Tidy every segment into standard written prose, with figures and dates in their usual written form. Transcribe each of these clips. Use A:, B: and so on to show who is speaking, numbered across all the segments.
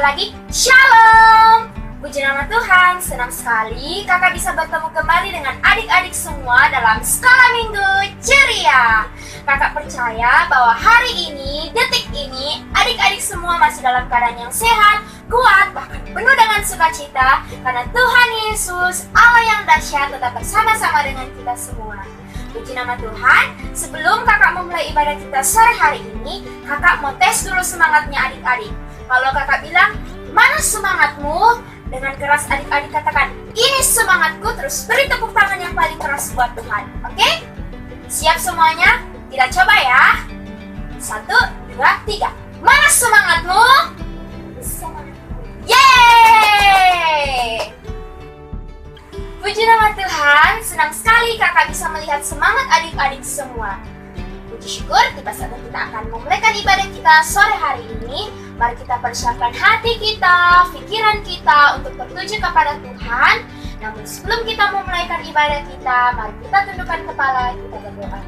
A: lagi. Shalom. Puji nama Tuhan, senang sekali kakak bisa bertemu kembali dengan adik-adik semua dalam Sekolah Minggu Ceria. Kakak percaya bahwa hari ini, detik ini, adik-adik semua masih dalam keadaan yang sehat, kuat, bahkan penuh dengan sukacita, karena Tuhan Yesus, Allah yang dahsyat, tetap bersama-sama dengan kita semua. Puji nama Tuhan. Sebelum kakak memulai ibadah kita sore hari ini, kakak mau tes dulu semangatnya adik-adik. Kalau kakak bilang, mana semangatmu? Dengan keras adik-adik katakan, ini semangatku, terus beri tepuk tangan yang paling keras buat Tuhan. Oke? Siap semuanya? Kita coba ya. 1, 2, 3. Mana semangatmu? Yeay! Puji nama Tuhan, senang sekali kakak bisa melihat semangat adik-adik semua. Puji syukur, tiba saatnya kita akan memulaikan ibadah kita sore hari ini. Mari kita persiapkan hati kita, pikiran kita untuk tertuju kepada Tuhan. Namun sebelum kita memulaikan ibadah kita, mari kita tundukkan kepala, kita berdoa.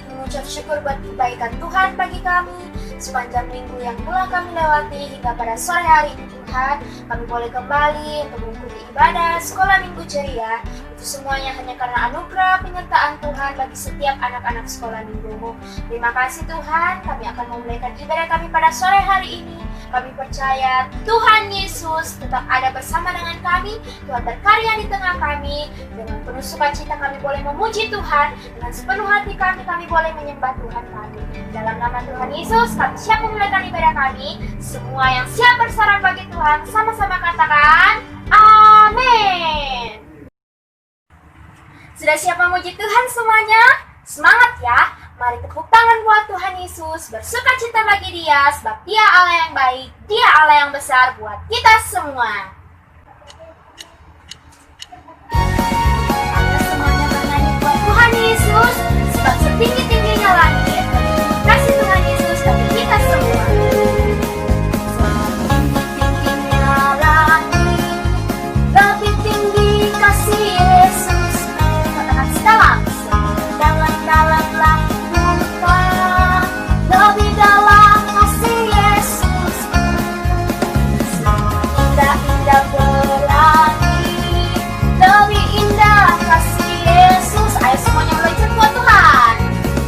A: Mengucap syukur buat kebaikan Tuhan bagi kami sepanjang minggu yang telah kami lewati hingga pada sore hari ini Tuhan. Kami boleh kembali untuk mengikuti ibadah Sekolah Minggu Ceria. Itu semuanya hanya karena anugerah penyertaan Tuhan bagi setiap anak-anak sekolah minggumu. Terima kasih Tuhan, kami akan memulaikan ibadah kami pada sore hari ini. Kami percaya Tuhan Yesus tetap ada bersama dengan kami. Tuhan berkarya di tengah kami. Dengan penuh sukacita kami boleh memuji Tuhan. Dengan sepenuh hati kami boleh menyembah Tuhan kami. Dalam nama Tuhan Yesus, kami siap memulaikan ibadah kami. Semua yang siap bersarang bagi Tuhan, sama-sama katakan, amin. Sudah siap memuji Tuhan semuanya? Semangat ya! Mari tepuk tangan buat Tuhan Yesus, bersukacita bagi Dia, sebab Dia Allah yang baik, Dia Allah yang besar buat kita semua. Anda semuanya bernyanyi buat Tuhan Yesus, sebab setinggi-tingginya langit, kasih Tuhan Yesus bagi kita semua. Setinggi-tingginya langit, lebih tinggi kasih Yesus. Katakan sedalam, sedalam-dalam langit. Lebih dalam kasih Yesus, indah-indah pelangi, lebih indah kasih Yesus. Ayo semuanya belajar buat Tuhan.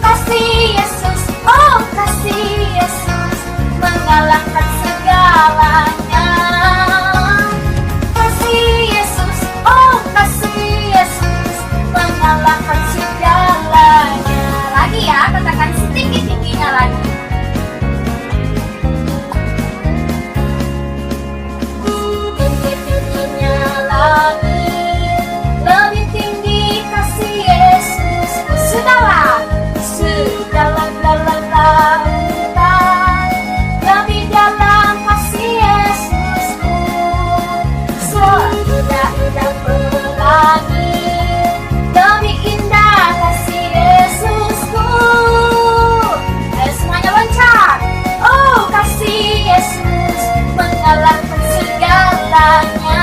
A: Kasih Yesus, oh kasih Yesus, mengalahkan segalanya. Kasih Yesus, oh kasih Yesus, mengalahkan segalanya. Lagi ya, katakan setinggi-tingginya lagi. Tinggi-tingginya langit, lebih tinggi kasih Yesus. Sedalam-dalam lautan, lebih dalam kasih Yesus. Seindah-indah pelangi, lebih indah kasih Yesusku. Ayo semuanya loncat. Oh kasih Yesus, mengalahkan segalanya.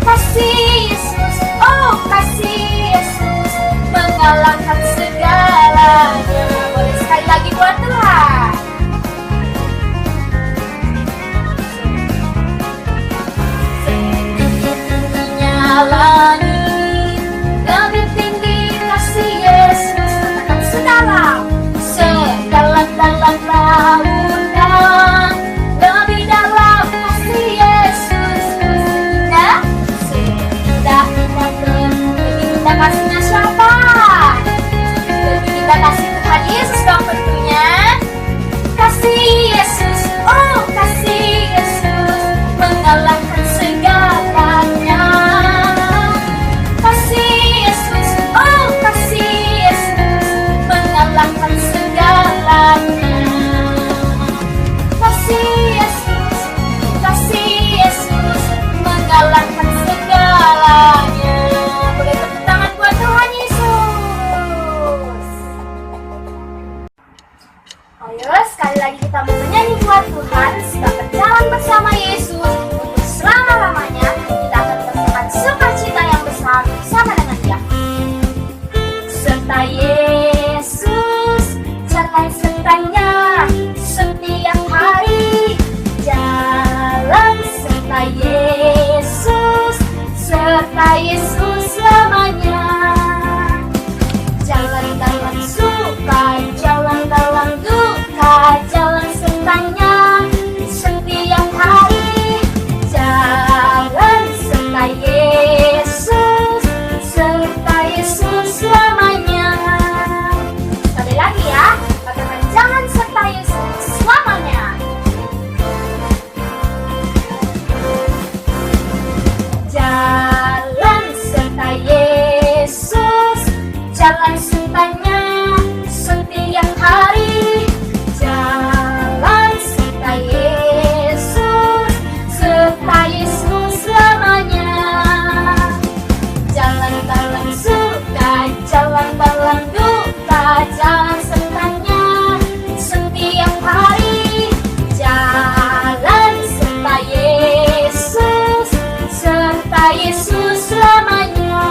A: Kasih Yesus, oh kasih Yesus, mengalahkan segalanya. Boleh sekali lagi buat Tuhan. Setinggi-tingginya langit, lebih tinggi kasih Yesus. Katakan sedalam-dalam lautan, lebih dalam kasih Yesus. Seindah-indah lebih indah kasihnya siapa? Lebih indah kasih Tuhan Yesus dong tentunya. Kasih Yesus, oh kasih Yesus, mengalahkan segalanya. serta Yesus selamanya. Jalan dalam suka, jalan dalam duka, jalan sertanya setiap hari. Jalan serta Yesus selamanya. Sekali lagi ya, katakan jalan serta Yesus selamanya. Jalan serta Yesus, jalan sertanya setiap hari. Jalan serta Yesus selamanya. Jalan dalam suka, jalan dalam duka, jalan sertanya setiap hari. Jalan serta Yesus selamanya.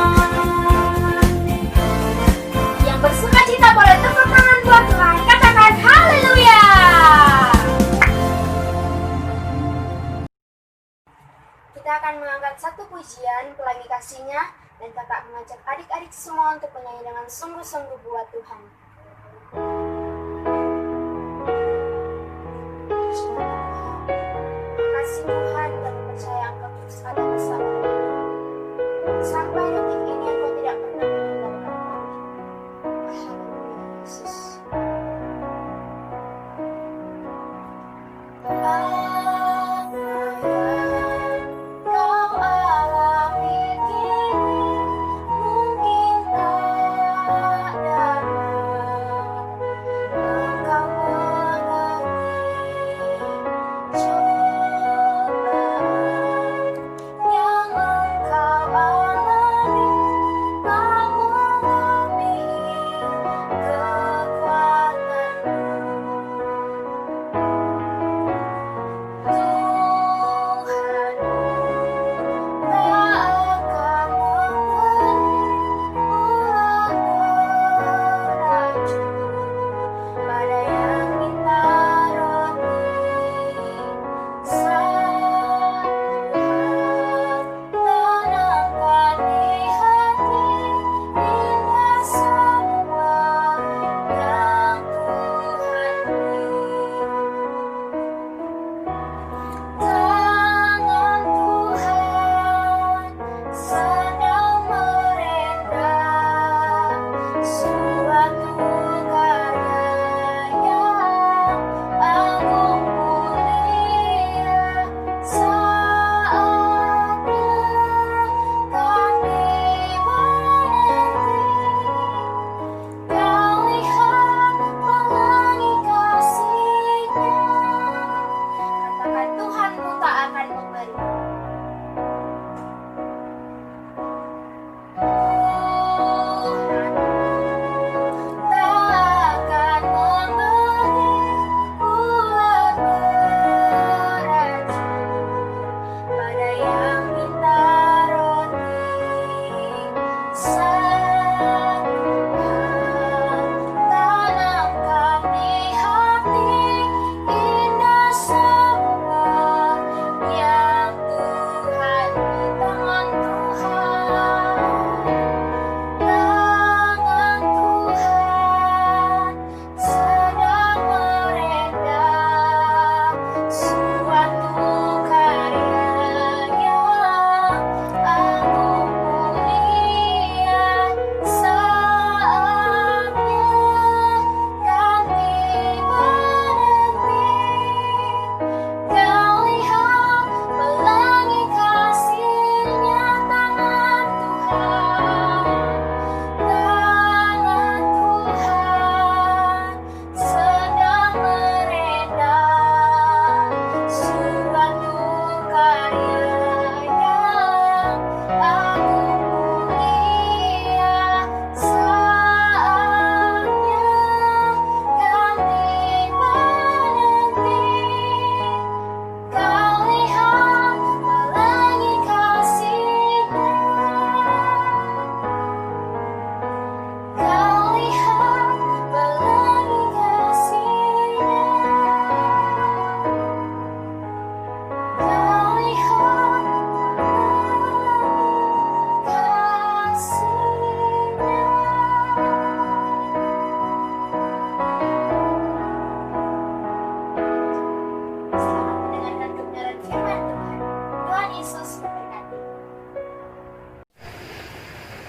A: Yang bersuka cita boleh tepuk tangan buat Tuhan. Katakan haleluya. Kita akan mengangkat satu pujian pelangi kasihnya, dan kakak mengajak adik-adik semua untuk menyanyi dengan sungguh-sungguh buat Tuhan. Kasih Tuhan, kami percaya Engkau terus ada bersama kami. Sampai detik ini Engkau tidak pernah meninggalkan kami. Haleluya Yesus. Yang engkau alami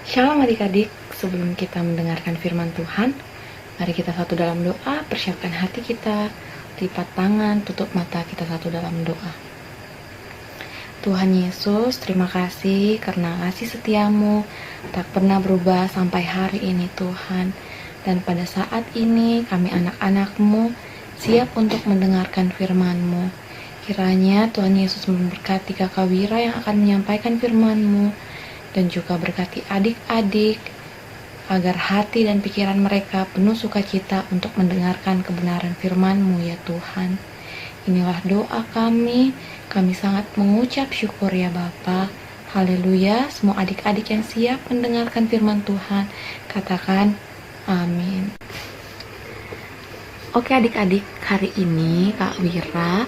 B: Shalom adik-adik, sebelum kita mendengarkan firman Tuhan, mari kita satu dalam doa, persiapkan hati kita, lipat tangan, tutup mata, kita satu dalam doa. Tuhan Yesus, terima kasih karena kasih setiamu tak pernah berubah sampai hari ini Tuhan. Dan pada saat ini kami anak-anak-Mu siap untuk mendengarkan firman-Mu. Kiranya Tuhan Yesus memberkati Kakak Wira yang akan menyampaikan firman-Mu, dan juga berkati adik-adik agar hati dan pikiran mereka penuh sukacita untuk mendengarkan kebenaran firman-Mu ya Tuhan. Inilah doa kami sangat mengucap syukur ya Bapa. Haleluya. Semua adik-adik yang siap mendengarkan firman Tuhan, katakan amin. Oke adik-adik, hari ini Kak Wira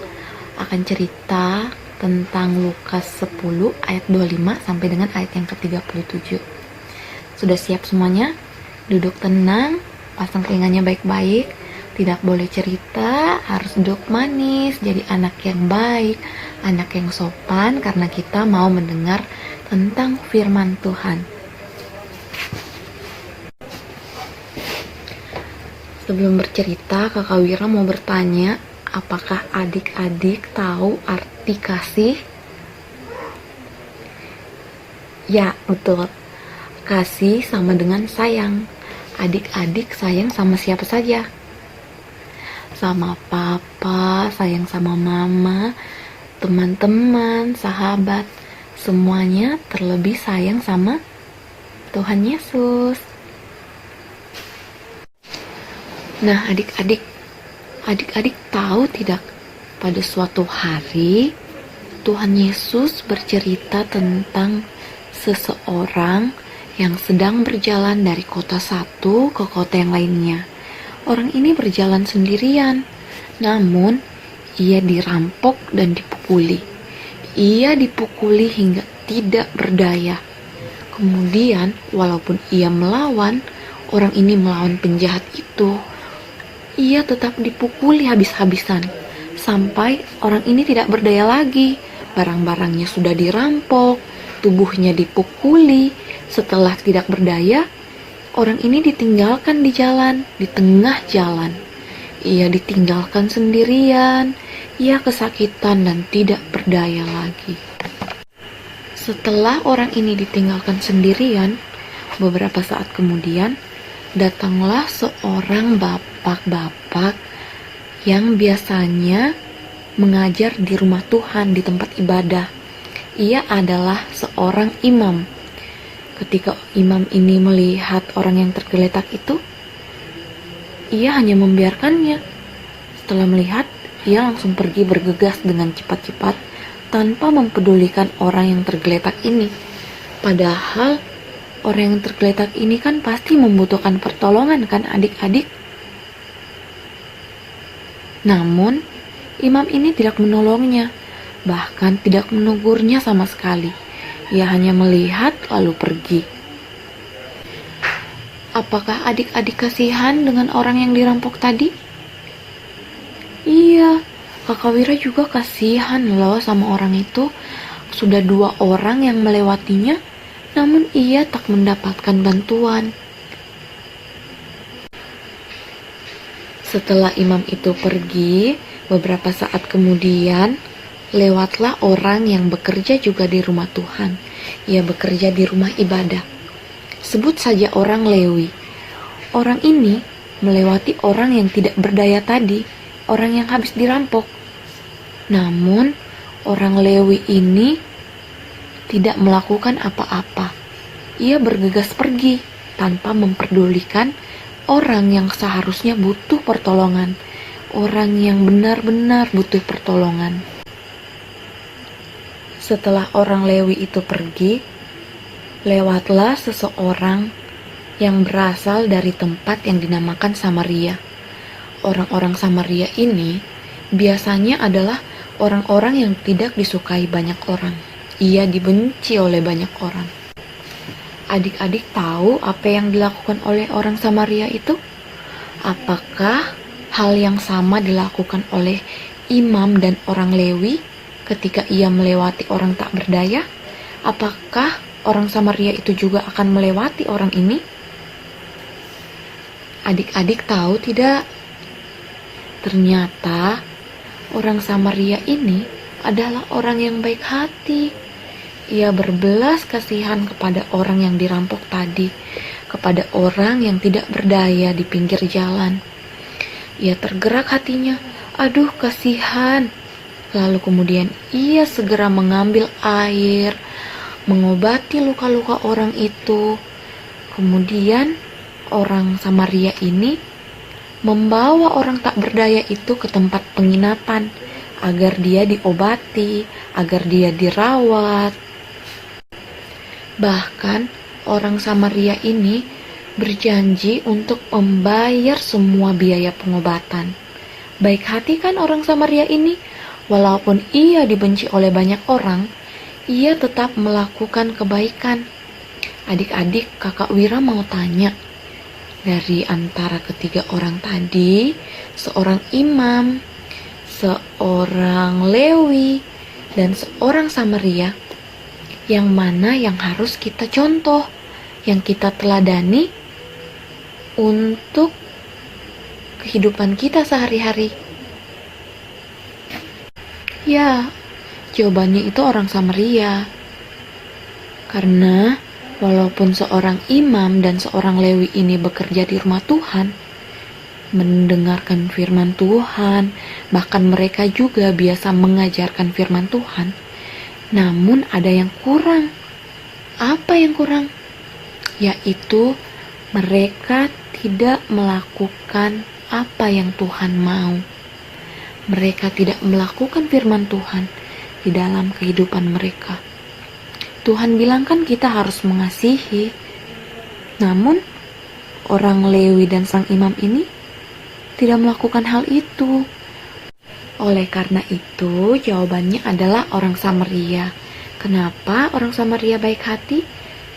B: akan cerita tentang Lukas 10 ayat 25 sampai dengan ayat yang ke-37. Sudah siap semuanya? Duduk tenang, pasang telinganya baik-baik, tidak boleh cerita, harus duduk manis, jadi anak yang baik, anak yang sopan, karena kita mau mendengar tentang firman Tuhan. Sebelum bercerita, Kakak Wira mau bertanya, apakah adik-adik tahu arti kasih? Ya, betul. Kasih sama dengan sayang. Adik-adik sayang sama siapa saja? Sama papa, sayang sama mama, teman-teman, sahabat. Semuanya terlebih sayang sama Tuhan Yesus. Nah, adik-adik tahu tidak, pada suatu hari Tuhan Yesus bercerita tentang seseorang yang sedang berjalan dari kota satu ke kota yang lainnya. Orang ini berjalan sendirian, namun ia dirampok dan dipukuli. Ia dipukuli hingga tidak berdaya. Kemudian, walaupun ia melawan, orang ini melawan penjahat itu, ia tetap dipukuli habis-habisan, sampai orang ini tidak berdaya lagi. Barang-barangnya sudah dirampok, tubuhnya dipukuli. Setelah tidak berdaya, orang ini ditinggalkan di jalan, di tengah jalan. Ia ditinggalkan sendirian, ia kesakitan dan tidak berdaya lagi. Setelah orang ini ditinggalkan sendirian, beberapa saat kemudian, datanglah seorang bapak-bapak yang biasanya mengajar di rumah Tuhan, di tempat ibadah. Ia adalah seorang imam. Ketika imam ini melihat orang yang tergeletak itu, ia hanya membiarkannya. Setelah melihat, ia langsung pergi bergegas dengan cepat-cepat tanpa mempedulikan orang yang tergeletak ini. Padahal orang yang tergeletak ini kan pasti membutuhkan pertolongan kan adik-adik? Namun, imam ini tidak menolongnya, bahkan tidak menegurnya sama sekali. Ia hanya melihat lalu pergi. Apakah adik-adik kasihan dengan orang yang dirampok tadi? Iya, Kakak Wira juga kasihan loh sama orang itu. Sudah 2 orang yang melewatinya, namun ia tak mendapatkan bantuan. Setelah imam itu pergi, beberapa saat kemudian, lewatlah orang yang bekerja juga di rumah Tuhan. Ia bekerja di rumah ibadah. Sebut saja orang Lewi. Orang ini melewati orang yang tidak berdaya tadi, orang yang habis dirampok. Namun, orang Lewi ini tidak melakukan apa-apa. Ia bergegas pergi tanpa memperdulikan orang yang seharusnya butuh pertolongan, orang yang benar-benar butuh pertolongan. Setelah orang Lewi itu pergi, lewatlah seseorang yang berasal dari tempat yang dinamakan Samaria. Orang-orang Samaria ini biasanya adalah orang-orang yang tidak disukai banyak orang. Ia dibenci oleh banyak orang. Adik-adik tahu apa yang dilakukan oleh orang Samaria itu? Apakah hal yang sama dilakukan oleh imam dan orang Lewi ketika ia melewati orang tak berdaya? Apakah orang Samaria itu juga akan melewati orang ini? Adik-adik tahu tidak? Ternyata orang Samaria ini adalah orang yang baik hati. Ia berbelas kasihan kepada orang yang dirampok tadi, kepada orang yang tidak berdaya di pinggir jalan. Ia tergerak hatinya, aduh kasihan. Lalu kemudian ia segera mengambil air, mengobati luka-luka orang itu. Kemudian orang Samaria ini membawa orang tak berdaya itu ke tempat penginapan agar dia diobati, agar dia dirawat. Bahkan orang Samaria ini berjanji untuk membayar semua biaya pengobatan. Baik hati kan orang Samaria ini? Walaupun ia dibenci oleh banyak orang, ia tetap melakukan kebaikan. Adik-adik, kakak Wira mau tanya, dari antara ketiga orang tadi, seorang imam, seorang Lewi, dan seorang Samaria, yang mana yang harus kita contoh, yang kita teladani untuk kehidupan kita sehari-hari? Ya, jawabannya itu orang Samaria. Karena walaupun seorang imam dan seorang Lewi ini bekerja di rumah Tuhan, mendengarkan firman Tuhan, bahkan mereka juga biasa mengajarkan firman Tuhan, namun ada yang kurang. Apa yang kurang? Yaitu mereka tidak melakukan apa yang Tuhan mau. Mereka tidak melakukan firman Tuhan di dalam kehidupan mereka. Tuhan bilang kan kita harus mengasihi. Namun orang Lewi dan sang imam ini tidak melakukan hal itu. Oleh karena itu jawabannya adalah orang Samaria. Kenapa orang Samaria baik hati?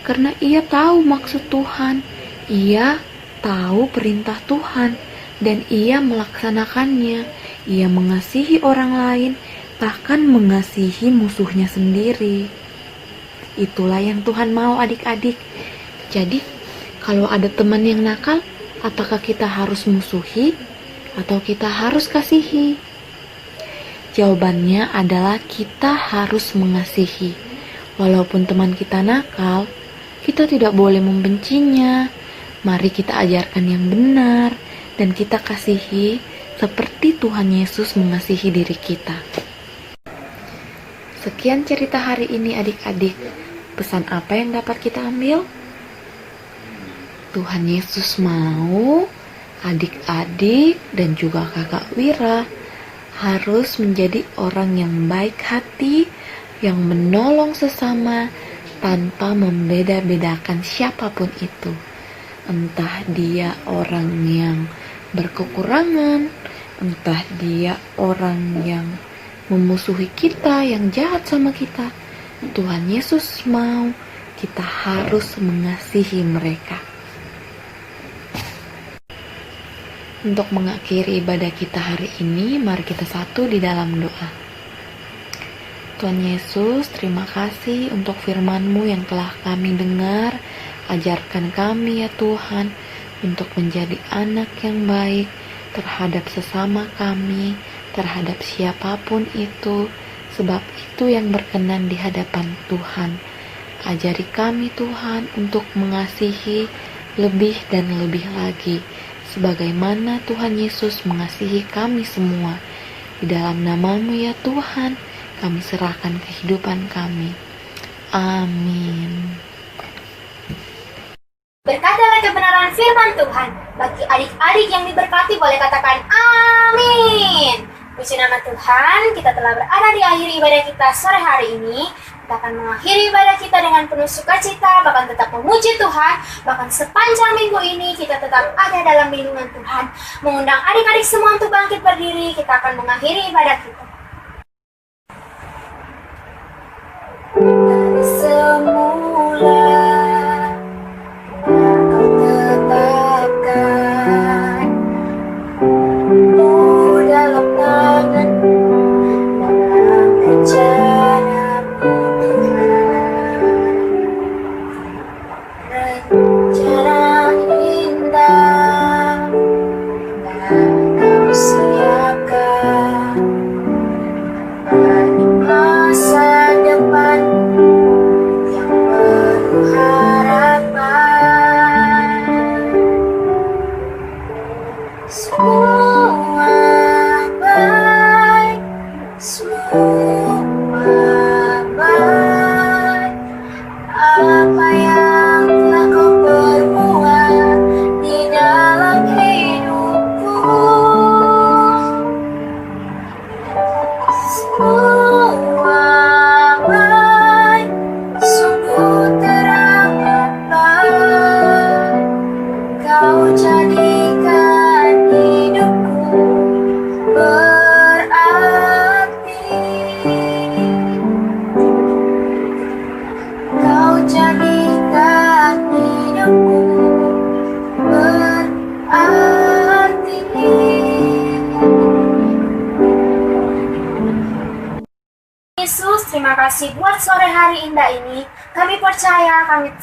B: Karena ia tahu maksud Tuhan. Ia tahu perintah Tuhan dan ia melaksanakannya. Ia mengasihi orang lain, bahkan mengasihi musuhnya sendiri. Itulah yang Tuhan mau adik-adik. Jadi, kalau ada teman yang nakal, apakah kita harus musuhi atau kita harus kasihi? Jawabannya adalah kita harus mengasihi. Walaupun teman kita nakal, kita tidak boleh membencinya. Mari kita ajarkan yang benar dan kita kasihi seperti Tuhan Yesus mengasihi diri kita. Sekian cerita hari ini adik-adik. Pesan apa yang dapat kita ambil? Tuhan Yesus mau adik-adik dan juga kakak Wira harus menjadi orang yang baik hati, yang menolong sesama tanpa membeda-bedakan siapapun itu. Entah dia orang yang berkekurangan, entah dia orang yang memusuhi kita, yang jahat sama kita. Tuhan Yesus mau kita harus mengasihi mereka. Untuk mengakhiri ibadah kita hari ini, mari kita satu di dalam doa. Tuhan Yesus, terima kasih untuk firman-Mu yang telah kami dengar. Ajarkan kami ya Tuhan, untuk menjadi anak yang baik terhadap sesama kami, terhadap siapapun itu, sebab itu yang berkenan di hadapan Tuhan. Ajari kami Tuhan untuk mengasihi lebih dan lebih lagi, sebagaimana Tuhan Yesus mengasihi kami semua. Di dalam nama-Mu ya Tuhan, kami serahkan kehidupan kami. Amin.
A: Berkatalah kebenaran firman Tuhan. Bagi adik-adik yang diberkati boleh katakan amin. Puji nama Tuhan, kita telah berada di akhir ibadah kita sore hari ini. Kita akan mengakhiri ibadah kita dengan penuh sukacita, bahkan tetap memuji Tuhan. Bahkan sepanjang minggu ini kita tetap ada dalam lindungan Tuhan. Mengundang adik-adik semua untuk bangkit berdiri, kita akan mengakhiri ibadah kita. Dari semula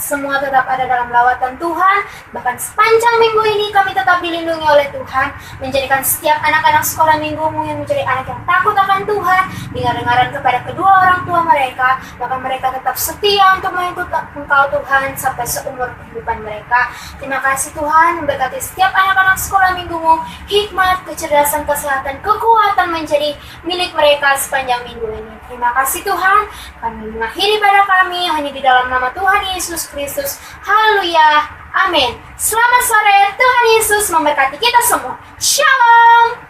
A: semua tetap ada dalam lawatan Tuhan. Bahkan sepanjang minggu ini kami tetap dilindungi oleh Tuhan, menjadikan setiap anak-anak sekolah minggumu yang menjadi anak yang takut akan Tuhan, dengar-dengaran kepada kedua orang tua mereka, bahkan mereka tetap setia untuk mengikut Engkau Tuhan sampai seumur kehidupan mereka. Terima kasih Tuhan, memberkati setiap anak-anak sekolah minggumu, hikmat, kecerdasan, kesehatan, kekuatan menjadi milik mereka sepanjang minggu ini. Terima kasih Tuhan, kami mengakhiri pada kami hanya di dalam nama Tuhan Yesus Kristus. Haleluya, amin. Selamat sore, Tuhan Yesus memberkati kita semua. Shalom.